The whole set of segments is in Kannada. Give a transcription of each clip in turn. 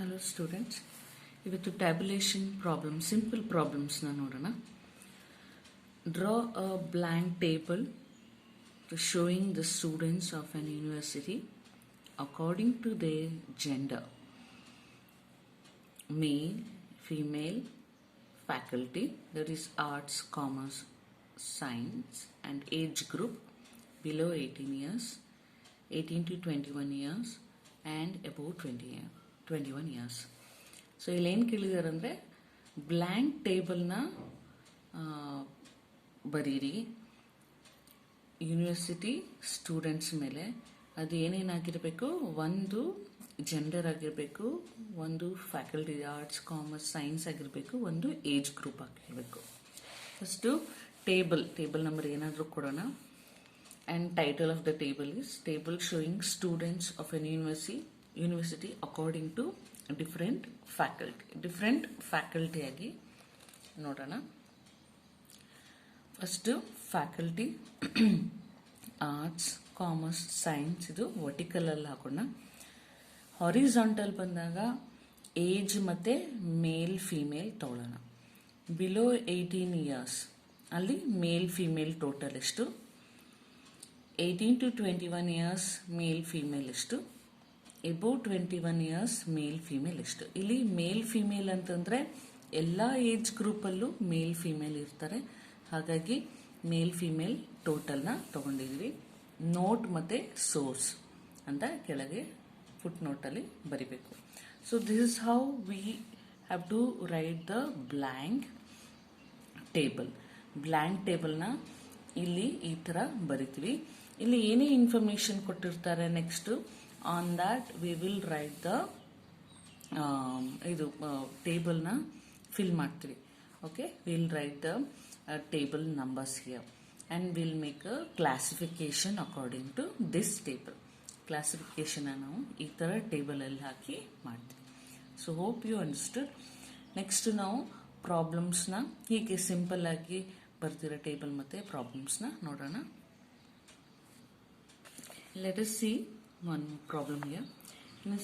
Hello students, ಇವತ್ತು tabulation problem, simple problems ನೋಡೋಣ. Draw a blank table showing the students of an university according to their gender, male, female, faculty, that is arts, commerce, science, and age group below 18 years, 18 to 21 years, and above 21 years. So ಇಲ್ಲೇನು ಕೇಳಿದಾರೆ ಅಂದರೆ ಬ್ಲ್ಯಾಂಕ್ ಟೇಬಲ್ನ ಬರೀರಿ ಯೂನಿವರ್ಸಿಟಿ ಸ್ಟೂಡೆಂಟ್ಸ್ ಮೇಲೆ. ಅದು ಏನೇನಾಗಿರಬೇಕು, ಒಂದು ಜೆಂಡರ್ ಆಗಿರಬೇಕು, ಒಂದು ಫ್ಯಾಕಲ್ಟಿ ಆರ್ಟ್ಸ್ ಕಾಮರ್ಸ್ ಸೈನ್ಸ್ ಆಗಿರಬೇಕು, ಒಂದು ಏಜ್ ಗ್ರೂಪ್ ಆಗಿರಬೇಕು. ಫಸ್ಟು ಟೇಬಲ್ ನಂಬರ್ ಏನಾದರೂ ಕೊಡೋಣ. And title of the table is table showing students of an university according to different faculty ಆಗಿ ನೋಡೋಣ. First faculty arts commerce science, ಇದು ವರ್ಟಿಕಲಲ್ಲಿ ಹಾಕೋಣ. ಹಾರಿಜಾಂಟಲ್ ಬಂದಾಗ ಏಜ್ ಮತ್ತು ಮೇಲ್ ಫಿಮೇಲ್ ತಗೊಳ್ಳೋಣ. ಬಿಲೋ 18 ಇಯರ್ಸ್ ಅಲ್ಲಿ ಮೇಲ್ ಫಿಮೇಲ್ ಟೋಟಲ್ ಎಷ್ಟು, 18 to 21 ಇಯರ್ಸ್ ಮೇಲ್ ಫಿಮೇಲ್ ಎಷ್ಟು, ಎಬೋವ್ 21 ಇಯರ್ಸ್ ಮೇಲ್ ಫಿಮೇಲ್ ಎಷ್ಟು. ಇಲ್ಲಿ ಮೇಲ್ ಫಿಮೇಲ್ ಅಂತಂದರೆ ಎಲ್ಲ ಏಜ್ ಗ್ರೂಪಲ್ಲೂ ಮೇಲ್ ಫಿಮೇಲ್ ಇರ್ತಾರೆ. ಹಾಗಾಗಿ ಮೇಲ್ ಫಿಮೇಲ್ ಟೋಟಲ್ನ ತಗೊಂಡಿದ್ವಿ. ನೋಟ್ ಮತ್ತು ಸೋರ್ಸ್ ಅಂತ ಕೆಳಗೆ ಫುಟ್ ನೋಟಲ್ಲಿ ಬರಿಬೇಕು. So this is how we have to write the blank ಟೇಬಲ್ನ ಇಲ್ಲಿ ಈ ಥರ ಬರಿತೀವಿ. ಇಲ್ಲಿ ಏನೇ ಇನ್ಫಾರ್ಮೇಶನ್ ಕೊಟ್ಟಿರ್ತಾರೆ, next on that we will write the ಟೇಬಲ್ನ ಫಿಲ್ ಮಾಡ್ತೀವಿ. Okay, will write the table numbers here and will make a classification according to this table. ಕ್ಲಾಸಿಫಿಕೇಶನ್ನ ನಾವು ಈ ಥರ ಟೇಬಲಲ್ಲಿ ಹಾಕಿ ಮಾಡ್ತೀವಿ. So hope you understood. Next ನಾವು ಪ್ರಾಬ್ಲಮ್ಸ್ನ ಹೀಗೆ ಸಿಂಪಲ್ ಆಗಿ ಬರ್ತಿರೋ ಟೇಬಲ್ ಮತ್ತು ಪ್ರಾಬ್ಲಮ್ಸ್ನ ನೋಡೋಣ. Let us see one problem here. In a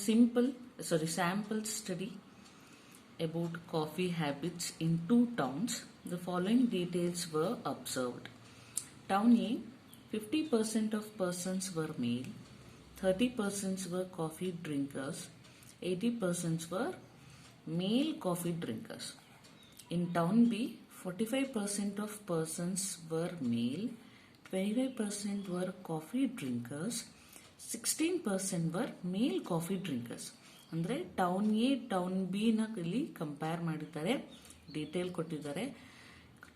sample study about coffee habits in 2 towns, the following details were observed. Town A, 50% of persons were male, 30% were coffee drinkers, 80% were male coffee drinkers. In Town B, 45% of persons were male, 25% were coffee drinkers, 16% were male coffee drinkers. ಅಂದರೆ ಟೌನ್ ಎ ಟೌನ್ ಬಿ ನ ಇಲ್ಲಿ ಕಂಪೇರ್ ಮಾಡಿದ್ದಾರೆ, ಡೀಟೇಲ್ ಕೊಟ್ಟಿದ್ದಾರೆ.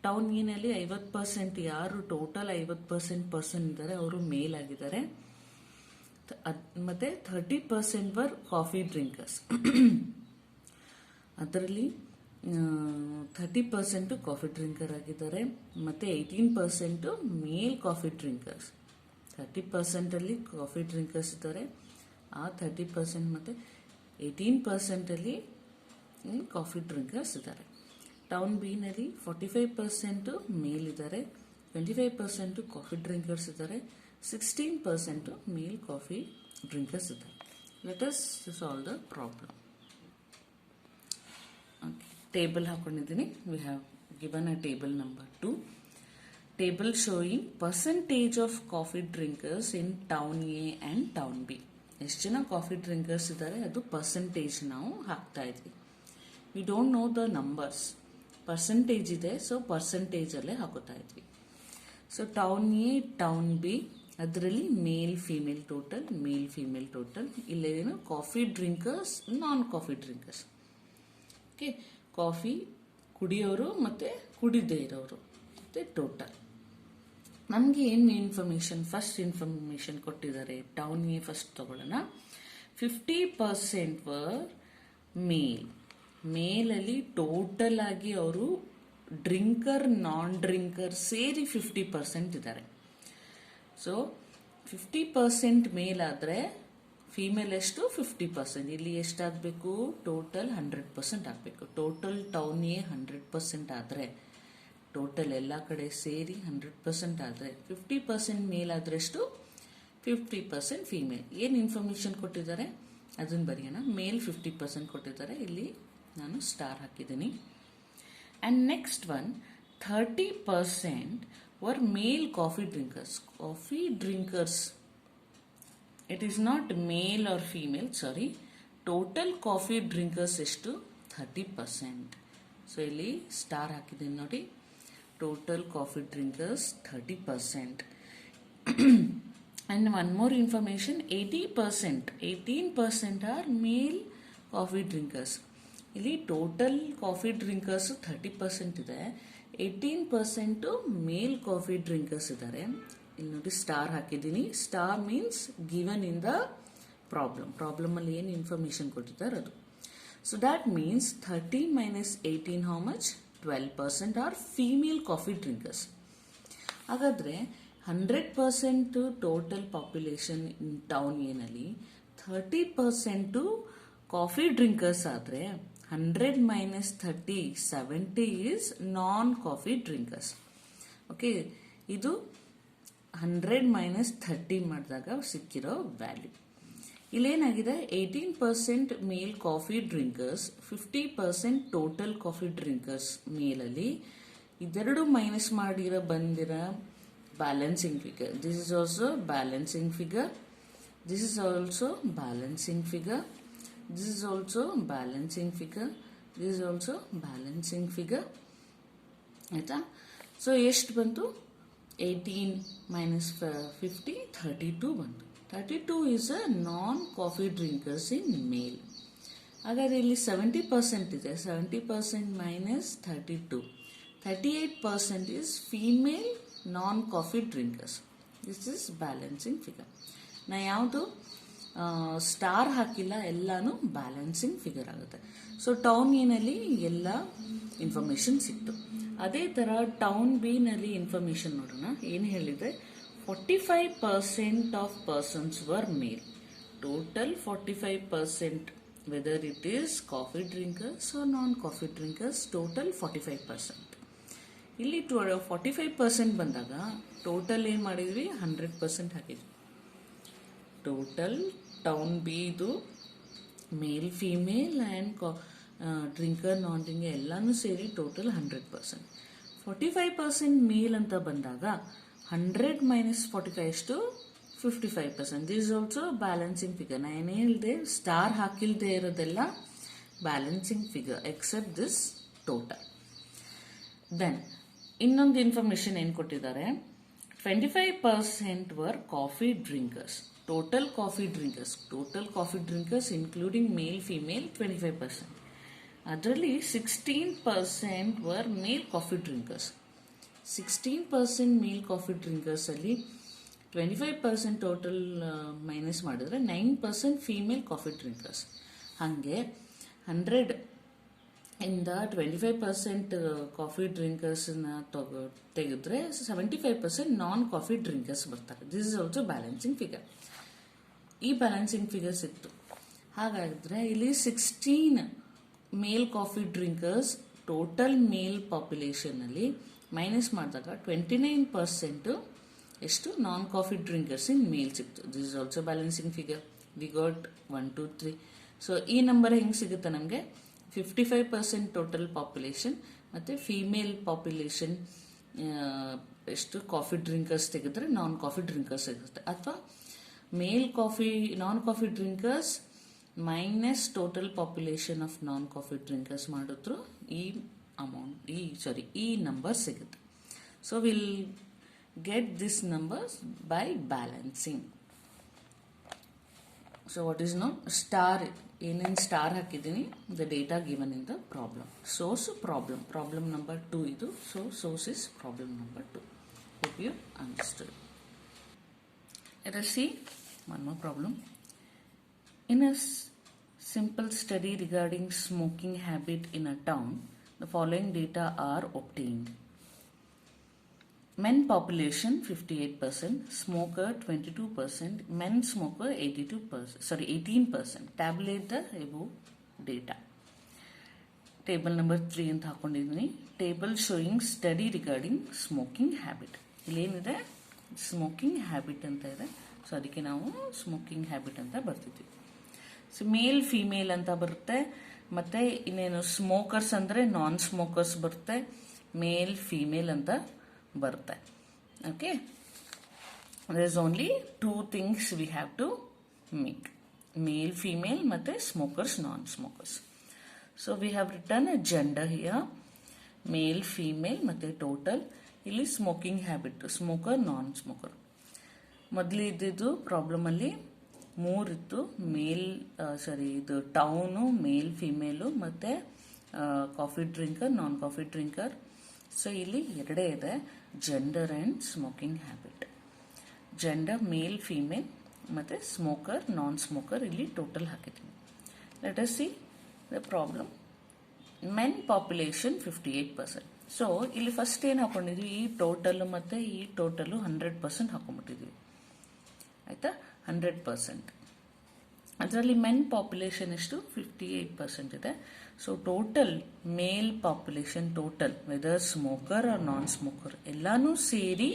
ಟೌನ್ ಎ ನಲ್ಲಿ 50% ಯಾರು ಟೋಟಲ್ 50% ಇದ್ದಾರೆ ಅವರು ಮೇಲ್ ಆಗಿದ್ದಾರೆ, ಮತ್ತೆ 30% ವರ್ ಕಾಫಿ ಡ್ರಿಂಕರ್ಸ್. ಅದರಲ್ಲಿ 30% ಕಾಫಿ ಡ್ರಿಂಕರ್ ಆಗಿದ್ದಾರೆ, ಮತ್ತು 18% ಮೇಲ್ ಕಾಫಿ ಡ್ರಿಂಕರ್ಸ್. 30% ಅಲ್ಲಿ ಕಾಫಿ ಡ್ರಿಂಕರ್ಸ್ ಇದ್ದಾರೆ, ಆ 30% ಮತ್ತು 18% ಅಲ್ಲಿ ಕಾಫಿ ಡ್ರಿಂಕರ್ಸ್ ಇದ್ದಾರೆ. ಟೌನ್ ಬಿ ನಲ್ಲಿ 45% ಮೇಲ್ ಇದ್ದಾರೆ, 25% ಕಾಫಿ ಡ್ರಿಂಕರ್ಸ್ ಇದ್ದಾರೆ, 16% ಮೇಲ್ ಕಾಫಿ ಡ್ರಿಂಕರ್ಸ್ ಇದ್ದಾರೆ. Let us solve the problem. Table ಹಾಕೊಂಡಿದ್ದೀನಿ. We have given a table number 2. Table showing percentage of coffee drinkers in town A and town B. ಎಷ್ಟು ಜನ ಕಾಫಿ ಡ್ರಿಂಕರ್ಸ್ ಇದ್ದಾರೆ ಅದು ಪರ್ಸೆಂಟೇಜ್ ನಾವು ಹಾಕ್ತಾ ಇದ್ವಿ. We don't know the numbers, percentage ಇದೆ, ಸೊ ಪರ್ಸೆಂಟೇಜಲ್ಲೇ ಹಾಕೋತಾ ಇದ್ವಿ. So town A town B ಅದರಲ್ಲಿ ಮೇಲ್ ಫಿಮೇಲ್ ಟೋಟಲ್. ಇಲ್ಲೇನು ಕಾಫಿ ಡ್ರಿಂಕರ್ಸ್, ನಾನ್ ಕಾಫಿ ಡ್ರಿಂಕರ್ಸ್. ಓಕೆ, ಕಾಫಿ ಕುಡಿಯೋರು ಮತ್ತು ಕುಡಿದೇ ಇರೋರು ಮತ್ತು ಟೋಟಲ್. ನಮಗೆ ಏನು ಫಸ್ಟ್ ಇನ್ಫಾರ್ಮೇಶನ್ ಕೊಟ್ಟಿದ್ದಾರೆ. ಟೌನ್ ಎ ಫಸ್ಟ್ ತಗೊಳ್ಳೋಣ. 50% ವರ್ ಮೇಲಲ್ಲಿ ಟೋಟಲ್ ಆಗಿ ಅವರು ಡ್ರಿಂಕರ್ ನಾನ್ ಡ್ರಿಂಕರ್ ಸೇರಿ 50% ಇದ್ದಾರೆ. ಸೊ 50% ಮೇಲ್ ಆದರೆ ಫಿಮೇಲ್ ಎಷ್ಟು 50%. ಇಲ್ಲಿ ಎಷ್ಟಾಗಬೇಕು, ಟೋಟಲ್ 100% ಆಗಬೇಕು. ಟೋಟಲ್ ಟೌನ್ ಎ 100% ಆದರೆ, ಟೋಟಲ್ ಎಲ್ಲ ಕಡೆ ಸೇರಿ 100% ಆದರೆ 50% ಮೇಲ್ ಆದರೆ ಎಷ್ಟು, 50% ಫಿಮೇಲ್. ಏನು ಇನ್ಫಾರ್ಮೇಶನ್ ಕೊಟ್ಟಿದ್ದಾರೆ, ಅದನ್ನು ಬರೆಯೋಣ. ಮೇಲ್ 50% ಕೊಟ್ಟಿದ್ದಾರೆ, ಇಲ್ಲಿ ನಾನು ಸ್ಟಾರ್ ಹಾಕಿದ್ದೀನಿ. And next one 30% were male coffee drinkers. Coffee drinkers, it is not male or female, sorry. Total coffee drinkers ಎಷ್ಟು 30%. ಸೊ ಇಲ್ಲಿ ಸ್ಟಾರ್ ಹಾಕಿದ್ದೀನಿ ನೋಡಿ. Total coffee drinkers 30%. And one more information, 18% are male coffee drinkers. ಇಲ್ಲಿ ಟೋಟಲ್ ಕಾಫಿ ಡ್ರಿಂಕರ್ಸ್ 30% ಇದೆ, 18% ಮೇಲ್ ಕಾಫಿ ಡ್ರಿಂಕರ್ಸ್ ಇದ್ದಾರೆ. ಇಲ್ಲಿ ನೋಡಿ ಸ್ಟಾರ್ ಹಾಕಿದ್ದೀನಿ. Star means given in the problem ಅಲ್ಲಿ ಏನು ಇನ್ಫಾರ್ಮೇಶನ್ ಕೊಟ್ಟಿದ್ದಾರೆ ಅದು. So that means 30 minus 18 how much? 12% are female coffee drinkers. ಹಾಗಾದ್ರೆ 100% ಟೋಟಲ್ ಪಾಪ್ಯುಲೇಷನ್ ಇನ್ ಟೌನ್ ಏನಲ್ಲಿ 30% ಕಾಫಿ ಡ್ರಿಂಕರ್ಸ್ ಆದರೆ 100 minus 30 70 is non coffee drinkers. Okay, ಇದು 100 minus 30 ಮಾಡಿದಾಗ ಸಿಕ್ಕಿರೋ ವ್ಯಾಲ್ಯೂ. ಇಲ್ಲೇನಾಗಿದೆ, 18% male coffee drinkers, 50% total coffee drinkers ಮೇಲಲ್ಲಿ. ಇದೆರಡು ಮೈನಸ್ ಮಾಡಿರೋ ಬಂದಿರೋ balancing figure. This is also balancing figure, this is also balancing figure, this is also balancing figure, this is also balancing figure. ಆಯ್ತಾ? ಸೊ ಎಷ್ಟು ಬಂತು? 18 minus 50 32 ಬಂತು. 32 is a non coffee drinkers in male. ಹಾಗಾದ್ರೆ ಇಲ್ಲಿ 70% ಇದೆ, 70% minus 32, 38% is female non coffee drinkers. This is balancing figure. ನಾ ಯಾವುದು ಸ್ಟಾರ್ ಹಾಕಿಲ್ಲ, ಎಲ್ಲಾನು ಬ್ಯಾಲೆನ್ಸಿಂಗ್ ಫಿಗರ್ ಆಗುತ್ತೆ. ಸೊ ಟೌನ್ ಎನಲ್ಲಿ ಎಲ್ಲ ಇನ್ಫಾರ್ಮೇಶನ್ ಸಿಕ್ತು. ಅದೇ ತರ ಟೌನ್ ಬಿ ನಲ್ಲಿ ಇನ್ಫಾರ್ಮೇಶನ್ ನೋಡೋಣ. ಏನು ಹೇಳಿದ್ರೆ 45% of persons were male. Total 45%, whether it is coffee drinkers or non coffee drinkers, total 45%. ಇಲ್ಲಿ 45% ಬಂದಾಗ ಟೋಟಲ್ ಏನ್ ಮಾಡಿದ್ವಿ? 100% ಹಾಕಿದ್ವಿ. ಟೋಟಲ್ ಟೌನ್ ಬಿ ಇದು ಮೇಲ್ female and drinker non drinker ಎಲ್ಲಾನು ಸೇರಿ ಟೋಟಲ್ 100%. 45% ಮೇಲ್ ಅಂತ ಬಂದಾಗ 100 minus 45 ಎಷ್ಟು? 55%. This is also balancing figure. ನಾ ಏನು ಹೇಳಿದೆ, ಸ್ಟಾರ್ ಹಾಕಿಲ್ದೆ ಇರೋದೆಲ್ಲ balancing figure except this total. Then ಇನ್ನೊಂದು ಇನ್ಫಾರ್ಮೇಶನ್ ಏನು ಕೊಟ್ಟಿದ್ದಾರೆ, 25% were coffee drinkers. Total coffee drinkers including male female 25%. ಅದರಲ್ಲಿ 16% were male coffee drinkers. 16% male coffee drinkers ಅಲ್ಲಿ 25% ಟೋಟಲ್ ಮೈನಸ್ ಮಾಡಿದ್ರೆ 9% ಫೀಮೇಲ್ ಕಾಫಿ ಡ್ರಿಂಕರ್ಸ್. ಹಾಗೆ 100 ಇಂದ 25% ಕಾಫಿ ಡ್ರಿಂಕರ್ಸ್ನ ತೆಗೆದ್ರೆ 75% ನಾನ್ ಕಾಫಿ ಡ್ರಿಂಕರ್ಸ್ ಬರ್ತಾರೆ. This is also balancing figure. ಈ ಬ್ಯಾಲೆನ್ಸಿಂಗ್ ಫಿಗರ್ ಸಿಕ್ತು. ಹಾಗಾದ್ರೆ ಇಲ್ಲಿ 16 male coffee drinkers total male population ಅಲ್ಲಿ ಮೈನಸ್ ಮಾಡಿದಾಗ 29% ಎಷ್ಟು? ನಾನ್ ಕಾಫಿ ಡ್ರಿಂಕರ್ಸ್ ಇನ್ ಮೇಲ್ ಸಿಕ್ತು. This is also balancing figure. We got 1 2 3. So ಈ ನಂಬರ್ ಹೆಂಗೆ ಸಿಗುತ್ತೆ ನಮಗೆ? 55% ಟೋಟಲ್ ಪಾಪ್ಯುಲೇಷನ್ ಮತ್ತು ಫೀಮೇಲ್ ಪಾಪ್ಯುಲೇಷನ್ ಎಷ್ಟು ಕಾಫಿ ಡ್ರಿಂಕರ್ಸ್ ತೆಗೆದ್ರೆ ನಾನ್ ಕಾಫಿ ಡ್ರಿಂಕರ್ಸ್ ಸಿಗುತ್ತೆ. ಅಥವಾ ಮೇಲ್ coffee non coffee drinkers minus total population of non coffee drinkers ಮಾಡಿದ್ರು ಈ ಅಮೌಂಟ್ ಈ ನಂಬರ್ ಸಿಗುತ್ತೆ. So will get this numbers by balancing. So what is not star, ಏನೇನು ಸ್ಟಾರ್ ಹಾಕಿದ್ದೀನಿ, the data given in the problem. Source problem number 2 ಇದು. So source is problem number 2. Hope you understood. Let us see one more problem. In a simple study regarding smoking habit in a town, the following data are obtained. Men population 58%, smoker 22%, men smoker 18%. Tabulate the above data. Table number 3 ಅಂತ ಹಾಕೊಂಡಿದ್ದೀನಿ. Table showing study regarding smoking habit. ಇಲ್ಲೇನಿದೆ? ಸ್ಮೋಕಿಂಗ್ ಹ್ಯಾಬಿಟ್ ಅಂತ ಇದೆ. ಸೊ ಅದಕ್ಕೆ ನಾವು ಸ್ಮೋಕಿಂಗ್ ಹ್ಯಾಬಿಟ್ ಅಂತ ಬರ್ತಿದ್ವಿ. ಮೇಲ್ ಫಿಮೇಲ್ ಅಂತ ಬರುತ್ತೆ. ಮತ್ತೆ ಇನ್ನೇನು ಸ್ಮೋಕರ್ಸ್ ಅಂದರೆ ನಾನ್ ಸ್ಮೋಕರ್ಸ್ ಬರುತ್ತೆ, ಮೇಲ್ ಫಿಮೇಲ್ ಅಂತ ಬರುತ್ತೆ. Okay, there is only two things we have to make, male female ಮತ್ತೆ smokers non smokers. So we have written a gender here, male female ಮತ್ತೆ ಟೋಟಲ್. ಇಲ್ಲಿ ಸ್ಮೋಕಿಂಗ್ ಹ್ಯಾಬಿಟ್, ಸ್ಮೋಕರ್ ನಾನ್ ಸ್ಮೋಕರ್. ಮೊದಲು ಇದ್ದಿದ್ದು ಪ್ರಾಬ್ಲಮ್ ಅಲ್ಲಿ ಮೂರಿತ್ತು, ಮೇಲ್ ಇದು ಟೌನು, ಮೇಲ್ ಫಿಮೇಲು ಮತ್ತೆ ಕಾಫಿ ಡ್ರಿಂಕರ್ ನಾನ್ ಕಾಫಿ ಡ್ರಿಂಕರ್. ಸೊ ಇಲ್ಲಿ ಎರಡೇ ಇದೆ, gender and smoking habit. Gender mail female ಮತ್ತೆ ಸ್ಮೋಕರ್ ನಾನ್ ಸ್ಮೋಕರ್ ಇಲ್ಲಿ ಟೋಟಲ್ ಹಾಕಿದ್ದೀನಿ. Let us see the problem. Men population 58%. So ಇಲ್ಲಿ ಫಸ್ಟ್ ಏನು ಹಾಕೊಂಡಿದ್ವಿ, ಈ ಟೋಟಲ್ ಮತ್ತೆ ಈ ಟೋಟಲ್ 100% ಹಾಕೊಂಡ್ಬಿಟ್ಟಿದ್ವಿ. ಆಯ್ತಾ, 100%. ಅದರಲ್ಲಿ ಮೆನ್ ಪಾಪ್ಯುಲೇಷನ್ ಎಷ್ಟು 58% ಇದೆ. So total male population total whether smoker or non smoker ಎಲ್ಲಾನು ಸೇರಿ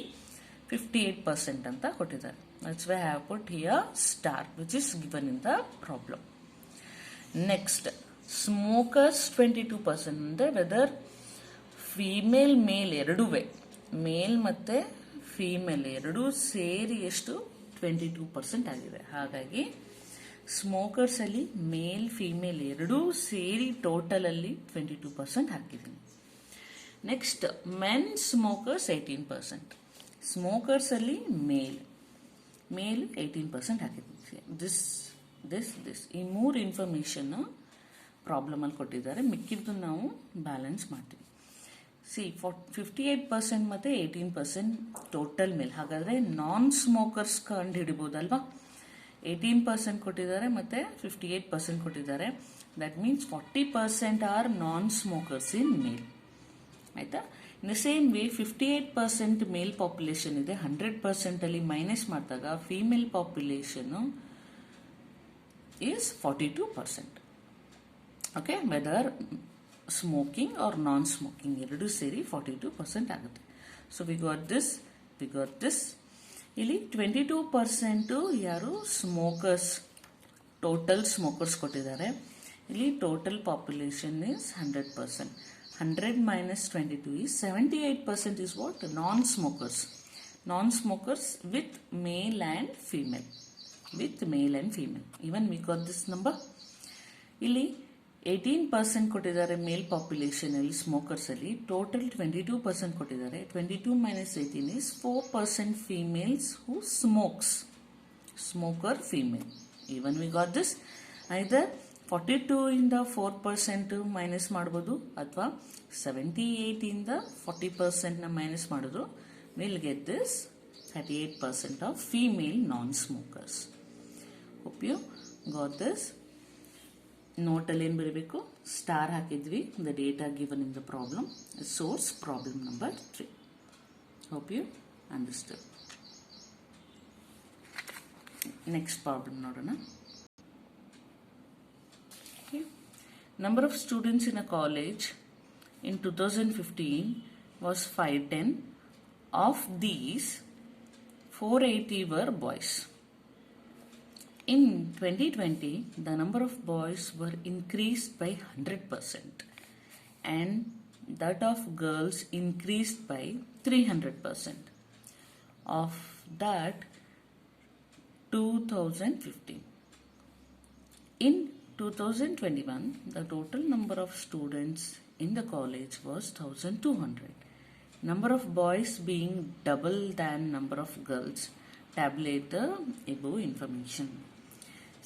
58% ಅಂತ ಕೊಟ್ಟಿದ್ದಾರೆ. That's why I have put here star which is given in the problem. Next smokers 22% ಅಂದ್ರೆ ವೆದರ್ ಫೀಮೇಲ್ ಮೇಲ್ ಎರಡೂವೆ, ಮೇಲ್ ಮತ್ತೆ ಫೀಮೇಲ್ ಎರಡೂ ಸೇರಿ ಎಷ್ಟು 22% ಆಗಿದೆ. ಹಾಗಾಗಿ ಸ್ಮೋಕರ್ಸ್ ಅಲ್ಲಿ ಮೇಲ್ ಫೀಮೇಲ್ ಎರಡೂ ಸೇರಿ ಟೋಟಲ್ ಅಲ್ಲಿ 22% ಹಾಕಿದ್ದೀನಿ. ನೆಕ್ಸ್ಟ್ ಮೆನ್ ಸ್ಮೋಕರ್ಸ್ 18%, ಸ್ಮೋಕರ್ಸ್ ಅಲ್ಲಿ ಮೇಲ್ 18% ಹಾಕಿದ್ದೀನಿ. ದಿಸ್ ಈ ಮೂರು ಇನ್ಫಾರ್ಮೇಶನ್ ಪ್ರಾಬ್ಲಮ್ ಅಲ್ಲಿ ಕೊಟ್ಟಿದ್ದಾರೆ, ಮಿಕ್ಕಿದ್ದು ನಾವು ಬ್ಯಾಲೆನ್ಸ್ ಮಾಡ್ತೀವಿ. 58% ಮತ್ತೆ 18% ಟೋಟಲ್ ಮೇಲ್. ಹಾಗಾದ್ರೆ ನಾನ್ ಸ್ಮೋಕರ್ಸ್ ಕಂಡು ಹಿಡಿಬಹುದಲ್ವಾ? 18% ಕೊಟ್ಟಿದ್ದಾರೆ ಮತ್ತೆ 58% ಕೊಟ್ಟಿದ್ದಾರೆ. That means 40% are non smokers in male. ಆಯ್ತಾ? In the same way 58% male population ಇದೆ, 100% ಅಲ್ಲಿ ಮೈನಸ್ ಮಾಡಿದಾಗ female population is 42%. Okay, whether smoking or non smoking ಎರಡೂ ಸೇರಿ 42% ಆಗುತ್ತೆ. So we got this. ಇಲ್ಲಿ 22% ಯಾರು ಸ್ಮೋಕರ್ಸ್, ಟೋಟಲ್ ಸ್ಮೋಕರ್ಸ್ ಕೊಟ್ಟಿದ್ದಾರೆ. ಇಲ್ಲಿ total population is 100%. 100 minus 22 is 78% is what? Non-smokers. Non-smokers with male and female. With male and female. Even we got this number. ಇಲ್ಲಿ 18% ಕೊಟ್ಟಿದ್ದಾರೆ ಮೇಲ್ ಪಾಪ್ಯುಲೇಷನ್ ಅಲ್ಲಿ, ಸ್ಮೋಕರ್ಸ್ ಅಲ್ಲಿ ಟೋಟಲ್ 22% ಕೊಟ್ಟಿದ್ದಾರೆ. 22 minus 18 is 4% females who smokes. Smoker female. Even we got this. Either 42 ಇಂದ 4% ಮೈನಸ್ ಮಾಡ್ಬೋದು ಅಥವಾ 78 ಇಂದ 40% ನ ಮೈನಸ್ ಮಾಡಿದ್ರು. Will get this 38% of female non smokers. Hope you got this. ನೋಟಲ್ಲಿ ಏನು ಬರೀಬೇಕು, ಸ್ಟಾರ್ ಹಾಕಿದ್ವಿ, the data given in the problem, source problem number 3. Hope you understand. Next problem ನೋಡೋಣ. Number of students in a college in 2015 was 510. Of these, 480 were boys. In 2020, the number of boys were increased by 100% and that of girls increased by 300%. Of that, 2015. In 2021, the total number of students in the college was 1200. Number of boys being double than number of girls. Tabulate the above information.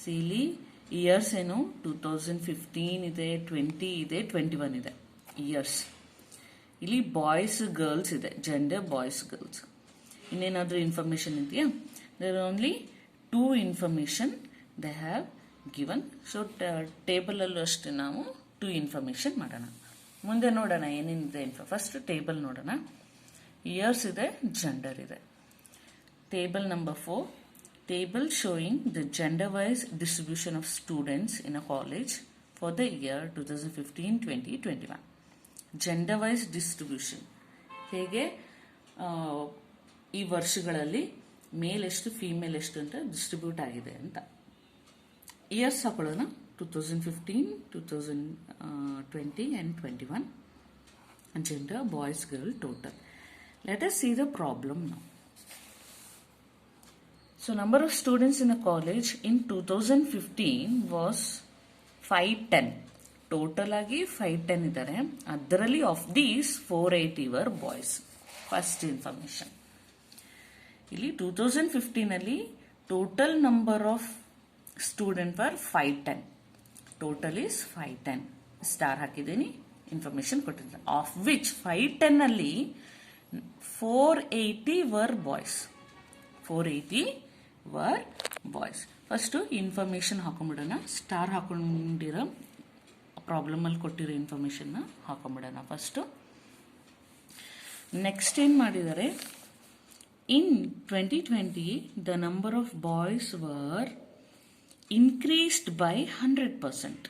See, ಇಲ್ಲಿ ಇಯರ್ಸ್ ಏನು 2015 ಇದೆ, 20 ಇದೆ, 21 ಇದೆ ಇಯರ್ಸ್. ಇಲ್ಲಿ ಬಾಯ್ಸ್ ಗರ್ಲ್ಸ್ ಇದೆ, ಜೆಂಡರ್ ಬಾಯ್ಸ್ ಗರ್ಲ್ಸ್. ಇನ್ನೇನಾದ್ರೂ ಇನ್ಫಾರ್ಮೇಶನ್ ಇದೆಯಾ? There are only 2 information they have given. So table ಅಲ್ಲೂ ಅಷ್ಟೇ ನಾವು 2 ಇನ್ಫಾರ್ಮೇಶನ್ ಮಾಡೋಣ. ಮುಂದೆ ನೋಡೋಣ ಏನೇನಿದೆ ಫಸ್ಟ್ ಟೇಬಲ್ ನೋಡೋಣ. ಇಯರ್ಸ್ ಇದೆ, ಜೆಂಡರ್ ಇದೆ. Table number 4, table showing the gender wise distribution of students in a college for the year 2015, 20, 21. Gender wise distribution ಹೇಗೆ ಈ ವರ್ಷಗಳಲ್ಲಿ ಮೇಲ್ ಎಷ್ಟು ಫೀಮೇಲ್ ಎಷ್ಟು ಅಂತ ಡಿಸ್ಟ್ರಿಬ್ಯೂಟ್ ಆಗಿದೆ ಅಂತ. ಇಯರ್ಸ್ ಹಾಕೊಳ್ಳೋಣ 2015, 2020 and 21. Gender boys girl total. Let us see the problem now. So number of students in a college in 2015 was 510. Total agi 510 idare. Adralli of these 480 were boys. First information. Illi 2015 alli total number of students were 510. Total is 510. Star hakidini. Information ಕೊಟ್ಟಿದ್ದಾರೆ. Of which 510 ಅಲ್ಲಿ 480 were boys. 480 were boys. First information ಹಾಕೊಂಡ್ಬಿಡೋಣ. ಸ್ಟಾರ್ ಹಾಕೊಂಡಿರೋ ಪ್ರಾಬ್ಲಮ್ ಅಲ್ಲಿ ಕೊಟ್ಟಿರೋ ಇನ್ಫಾರ್ಮೇಶನ್ ಹಾಕೊಂಡ್ಬಿಡೋಣ ಫಸ್ಟ್. ನೆಕ್ಸ್ಟ್ ಏನ್ ಮಾಡಿದ್ದಾರೆ, in 2020 the number of boys were increased by 100%.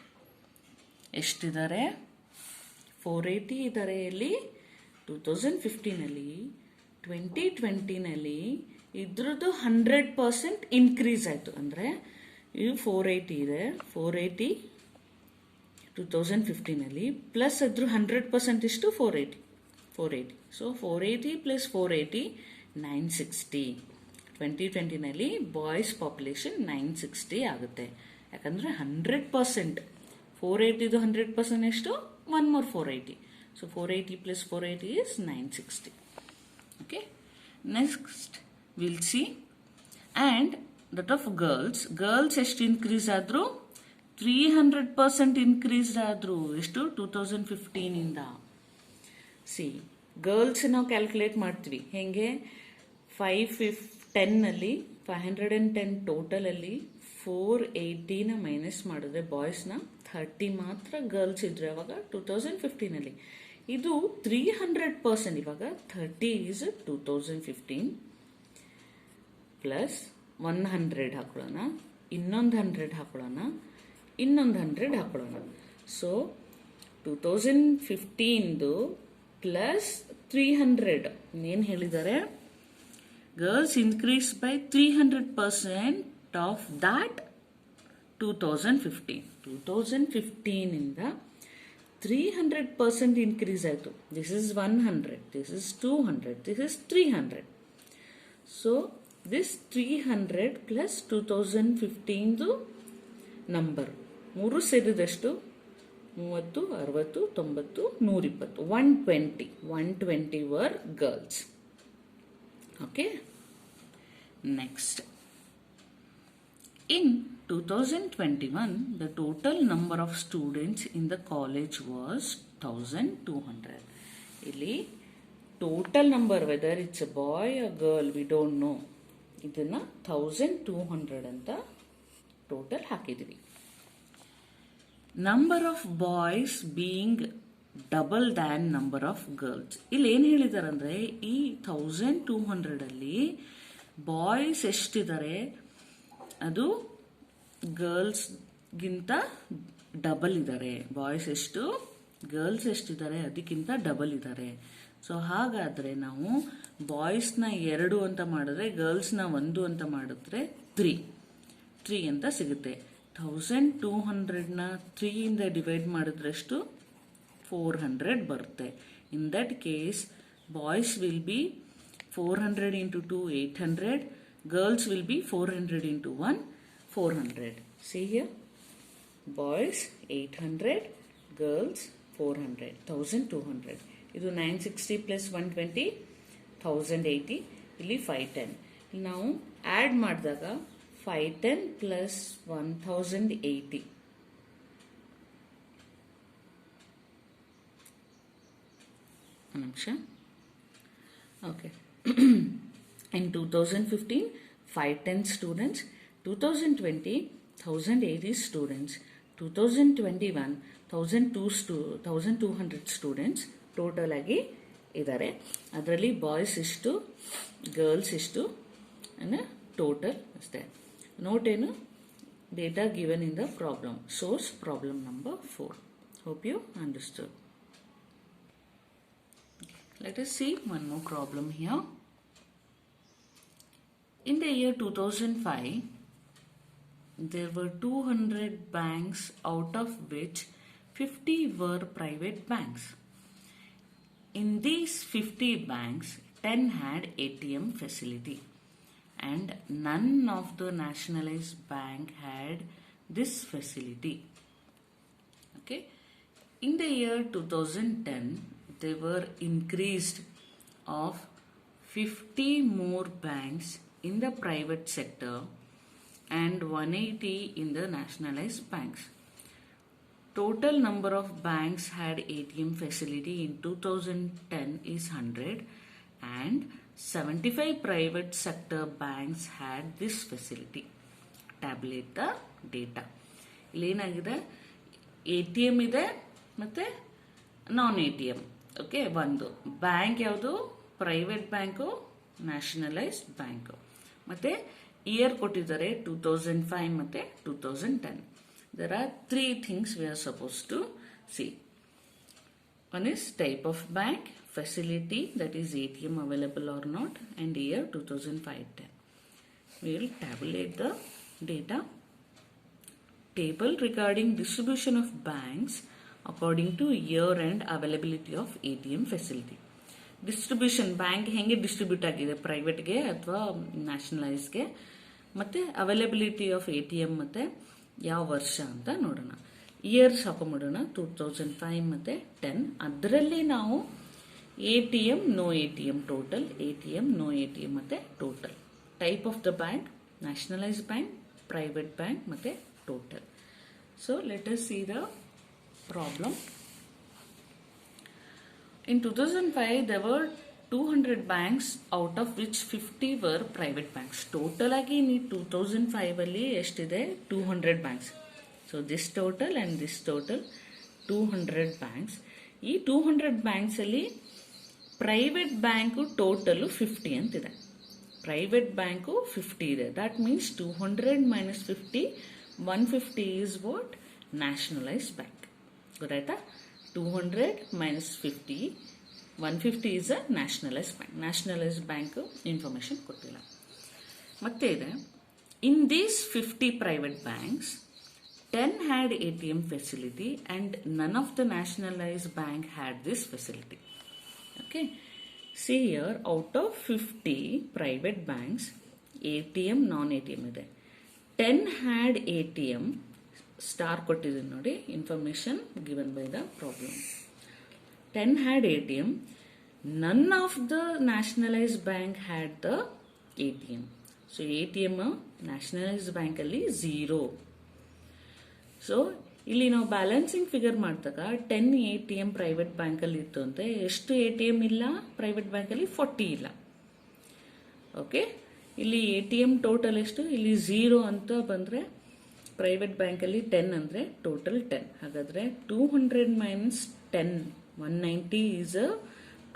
ಎಷ್ಟಿದ್ದಾರೆ? 480 ಇದ್ದಾರೆ ಇಲ್ಲಿ 2015 2020 ಇದ್ರದ್ದು 100% ಇನ್ಕ್ರೀಸ್ ಆಯಿತು. ಅಂದರೆ ಇದು 480 ಇದೆ, 480 2015 ಪ್ಲಸ್ ಅದ್ರ 100% ಇಷ್ಟು 480. So 480 plus 480 960. 2020 ಬಾಯ್ಸ್ ಪಾಪ್ಯುಲೇಷನ್ 960 ಆಗುತ್ತೆ. ಯಾಕಂದರೆ 100% 480 100% ಎಷ್ಟು? 1 more 480. So 480 plus 480 is 960. Okay. Next we'll see. And that of girls ಎಷ್ಟು ಇನ್ಕ್ರೀಸ್ ಆದ್ರು? 300% ಇನ್ಕ್ರೀಸ್ ಆದ್ರು. ಎಷ್ಟು? 2015 ಇಂದ. ಸಿ ಗರ್ಲ್ಸ್ ನಾವು ಕ್ಯಾಲ್ಕುಲೇಟ್ ಮಾಡ್ತೀವಿ ಹೆಂಗೆ? 510 ಅಲ್ಲಿ 510 ಟೋಟಲ್ ಅಲ್ಲಿ 480ನ ಮೈನಸ್ ಮಾಡಿದ್ರೆ ಬಾಯ್ಸ್ನ 30 ಮಾತ್ರ ಗರ್ಲ್ಸ್ ಇದ್ರೆ ಅವಾಗ 2015 ಇದು 300%. ಇವಾಗ 30 ಈಸ್ 2015 ಪ್ಲಸ್ 100 ಹಾಕೊಳ್ಳೋಣ, ಇನ್ನೊಂದು 100 ಹಾಕೊಳ್ಳೋಣ, ಇನ್ನೊಂದು 100 ಹಾಕೊಳ್ಳೋಣ. ಸೊ 2015 ಪ್ಲಸ್ 300 ಏನು ಹೇಳಿದ್ದಾರೆ? Girls increase by 300% of that 2015 ಇಂದ 300% ಇನ್ಕ್ರೀಸ್ ಆಯಿತು. This is 100, this is 200, this is 300. So this 300 plus 2015 number ಮೂರು ಸೇರಿದಷ್ಟು 30, 60, 90, 120. 120 were girls. Okay. Next. In 2021, the total number of students in the college was 1200. Illi total number, whether it's a boy or girl, we don't know. Idana 1200 anta total hakidvi. Number of boys being double than number of girls. ಇಲ್ಲಿ ಏನು ಹೇಳಿದ್ದಾರೆ ಅಂದರೆ ಈ 1200 ಅಲ್ಲಿ ಬಾಯ್ಸ್ ಎಷ್ಟಿದ್ದಾರೆ ಅದು ಗರ್ಲ್ಸ್ಗಿಂತ ಡಬಲ್ ಇದ್ದಾರೆ. ಬಾಯ್ಸ್ ಎಷ್ಟು, ಗರ್ಲ್ಸ್ ಎಷ್ಟಿದ್ದಾರೆ ಅದಕ್ಕಿಂತ ಡಬಲ್ ಇದ್ದಾರೆ. ಸೊ ಹಾಗಾದರೆ ನಾವು ಬಾಯ್ಸ್ನ 2 ಅಂತ ಮಾಡಿದ್ರೆ ಗರ್ಲ್ಸ್ನ 1 ಅಂತ ಮಾಡಿದ್ರೆ 3 ಅಂತ ಸಿಗುತ್ತೆ. 1200ನ 3 ಇಂದ ಡಿವೈಡ್ ಮಾಡಿದ್ರಷ್ಟು 400 ಬರುತ್ತೆ. In that case boys will be 400 into 2 800, girls will be 400 into 1 400. See here, boys 800, girls 400, 1200. ಇದು 960 plus 120 1080. ಇಲ್ಲಿ 510. ನಾವು ಆಡ್ ಮಾಡಿದಾಗ 510 plus 1080. ನಿಮಿಷ. Okay. In 2015, 510 students. 2020, 1080 students. 2021, 1200 students total ಆಗಿ ಇದ್ದಾರೆ. ಅದರಲ್ಲಿ ಬಾಯ್ಸ್ ಇಷ್ಟು, ಗರ್ಲ್ಸ್ ಇಷ್ಟು ಟೋಟಲ್ ಅಷ್ಟೇ. ನೋಟ್ ಏನು? Data given in the problem. Source problem number 4. Hope you understood. Let us see one more problem here. In the year 2005, there were 200 banks, out of which 50 were private banks. In these 50 banks, 10 had ATM facility, and none of the nationalized bank had this facility. Okay. In the year 2010, they were increased of 50 more banks in the private sector and 180 in the nationalized banks. Total number of banks had ATM facility in 2010 is 100, and 75 private sector banks had this facility. Tabulate the data. ಇಲ್ಲೇನಾಗಿದೆ, ATM ಇದೆ ಮತ್ತೆ ನಾನ್ ATM. ಓಕೆ, ಒಂದು ಬ್ಯಾಂಕ್ ಯಾವುದು, ಪ್ರೈವೇಟ್ ಬ್ಯಾಂಕು, ನ್ಯಾಷನಲೈಸ್ಡ್ ಬ್ಯಾಂಕು. ಮತ್ತೆ ಇಯರ್ ಕೊಟ್ಟಿದ್ದಾರೆ 2005 ಮತ್ತೆ 2010. There are three things we are supposed to see. One is type of bank, facility, that is ATM available or not, and year 2005-10. We will tabulate the data. Table regarding distribution of banks according to year and availability of ATM facility. Distribution bank ಹೆಂಗೆ ಡಿಸ್ಟ್ರಿಬ್ಯೂಟ್ ಆಗಿದೆ, ಪ್ರೈವೇಟ್ಗೆ ಅಥವಾ ನ್ಯಾಷನಲೈಸ್ಗೆ, ಮತ್ತೆ ಅವೈಲಬಿಲಿಟಿ ಆಫ್ ATM ಮತ್ತೆ ಯಾವ ವರ್ಷ ಅಂತ ನೋಡೋಣ. ಇಯರ್ಸ್ ಹಾಕೊಂಡ್ಬಿಡೋಣ, 2005 ಮತ್ತೆ 10. ಅದರಲ್ಲಿ ನಾವು ATM, no ATM total, ATM, no ATM ಮತ್ತೆ total. Type of the bank, nationalised bank, private bank ಮತ್ತೆ total. So let us see the problem. In 2005, there were 200 banks, out of which 50 were private banks. Total agi in 2005 alli eshtiде 200 banks. So this total and this total 200 banks. ಈ 200 banks ಅಲ್ಲಿ private bank total 50 ಅಂತಿದೆ. Private bank 50 ಇದೆ. That means 200 minus 50, 150 is what? Nationalized bank. ಗೊತ್ತಾಯ್ತಾ? 200 minus 50, 150 is a nationalized bank. Nationalized bank information ಕೊಟ್ಟಿಲ್ಲ. ಮತ್ತೆ ಇದೆ, in these 50 private banks, 10 had ATM facility and none of the nationalized bank had this facility. Okay. See here, out of 50 private banks, ATM, non-ATM ಇದೆ. 10 had ATM. ಸ್ಟಾರ್ ಕೊಟ್ಟಿದ್ದೀನಿ ನೋಡಿ, information given by the problem. 10 had ATM. None of the nationalized bank had the ATM. So ATM nationalized bank ಅಲ್ಲಿ 0. ಸೊ ಇಲ್ಲಿ ನಾವು ಬ್ಯಾಲೆನ್ಸಿಂಗ್ ಫಿಗರ್ ಮಾಡಿದಾಗ 10 ATM ಪ್ರೈವೇಟ್ ಬ್ಯಾಂಕ್ ಅಲ್ಲಿ ಇತ್ತು ಅಂತ, ಎಷ್ಟು ATM ಇಲ್ಲ ಪ್ರೈವೇಟ್ ಬ್ಯಾಂಕ್ ಅಲ್ಲಿ? 40 ಇಲ್ಲ. ಓಕೆ, ಇಲ್ಲಿ ATM ಟೋಟಲ್ ಎಷ್ಟು? ಇಲ್ಲಿ 0 ಅಂತ ಬಂದ್ರೆ ಪ್ರೈವೇಟ್ ಬ್ಯಾಂಕ್ ಅಲ್ಲಿ 10 ಅಂದ್ರೆ ಟೋಟಲ್ 10. ಹಾಗಾದ್ರೆ 200 minus 10, 190 is a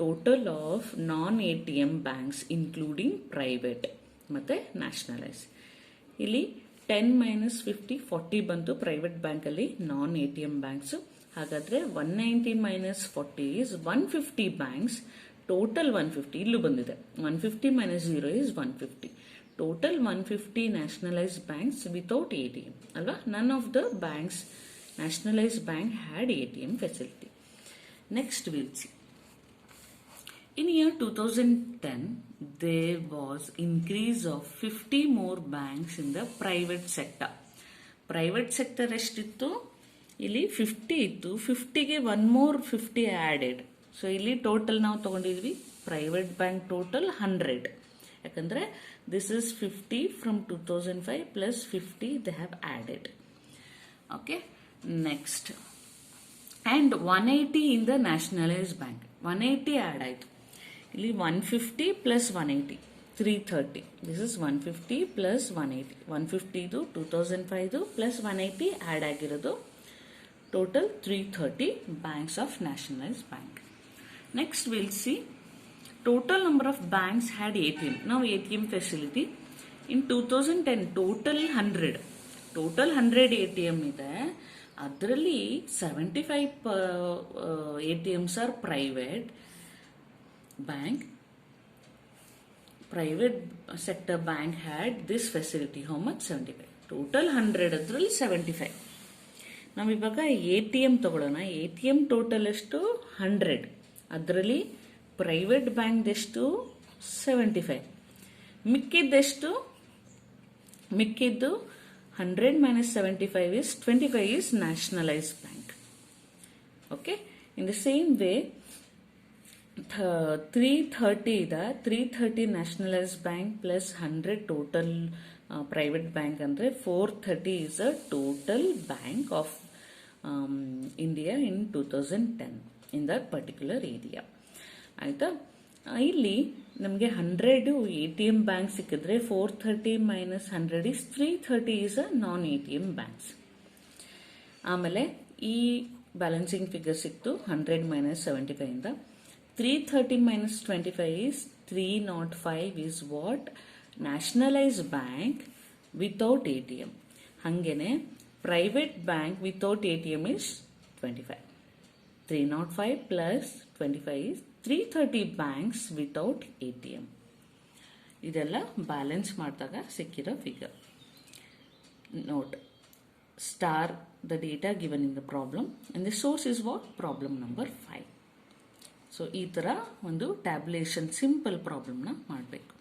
total of non-ATM banks including private ಮತ್ತೆ nationalize. ಇಲ್ಲಿ 10 minus 50, 40 ಬಂತು ಪ್ರೈವೇಟ್ ಬ್ಯಾಂಕ್ ಅಲ್ಲಿ non-ATM banks. ಹಾಗಾದ್ರೆ 190 minus 40 is 150 banks. ಟೋಟಲ್ 150 ಇಲ್ಲೂ ಬಂದಿದೆ. 150 minus 0 is 150. Total 150 nationalized banks without ATM. Alva? None of the banks, nationalized bank had ATM facility. Next we'll see. In year 2010, there was increase of 50 more banks in the private sector. Private sector ಎಷ್ಟಿತ್ತು? ಇಲ್ಲಿ 50 ಇತ್ತು. 50ಗೆ 1 more 50 added. So ಇಲ್ಲಿ ಟೋಟಲ್ ನಾವು ತಗೊಂಡಿದ್ವಿ, ಪ್ರೈವೇಟ್ ಬ್ಯಾಂಕ್ ಟೋಟಲ್ 100. ಯಾಕಂದ್ರೆ this is 50 from 2005 plus 50 they have added. Okay, next, and 180 in the nationalized bank. 180 add ಆಯ್ತು. ಇಲ್ಲಿ 150 plus 180, 330. This is 150 plus 180. 150 ಇದು 2005 plus 180 add ಆಗಿರೋದು, total 330 banks of nationalized bank. Next we'll see total number of banks had ATM. Now ATM facility in 2010 total 100. Total 100 ATM ಇದೆ. ಅದರಲ್ಲಿ 75 ATMs are private bank. Private sector bank had this facility. How much? 75. Total 100 ಅದರಲ್ಲಿ 75. ನಾವಿವಾಗ ATM ತಗೊಳ್ಳೋಣ. ATM ಟೋಟಲ್ ಎಷ್ಟು 100, ಅದರಲ್ಲಿ ಪ್ರೈವೇಟ್ ಬ್ಯಾಂಕ್ ಎಷ್ಟು 75, ಮಿಕ್ಕಿದ್ದೆಷ್ಟು, ಮಿಕ್ಕಿದ್ದು 100 minus 75 is 25 is nationalized bank. Okay, in the same way 330 the 330 nationalized bank plus 100 total private bank andre 430 is a total bank of India in 2010 in that particular area. ಆಯ್ತಾ, ಇಲ್ಲಿ ನಮಗೆ 100 ATM ಬ್ಯಾಂಕ್ ಸಿಕ್ಕಿದ್ರೆ 430 minus 100 is 330 is a non ATM banks. ಆಮೇಲೆ ಈ ಬ್ಯಾಲೆನ್ಸಿಂಗ್ ಫಿಗರ್ ಸಿಕ್ತು 100 minus 75 ಇಂದ. 330 minus 25 is 305 is what nationalized bank without ATM. ಹಂಗೇನೆ private bank without ATM is 25. 305 plus 25 is 330 banks without ATM. ಇದೆಲ್ಲ ಬ್ಯಾಲೆನ್ಸ್ ಮಾಡಿದಾಗ ಸಿಕ್ಕಿರೋ figure. Note star the data given in the problem and the source is what problem number 5. So ಈ ತರ ಒಂದು ಟ್ಯಾಬ್ಯುಲೇಷನ್ ಸಿಂಪಲ್ ಪ್ರಾಬ್ಲಮ್ನ ಮಾಡಬೇಕು.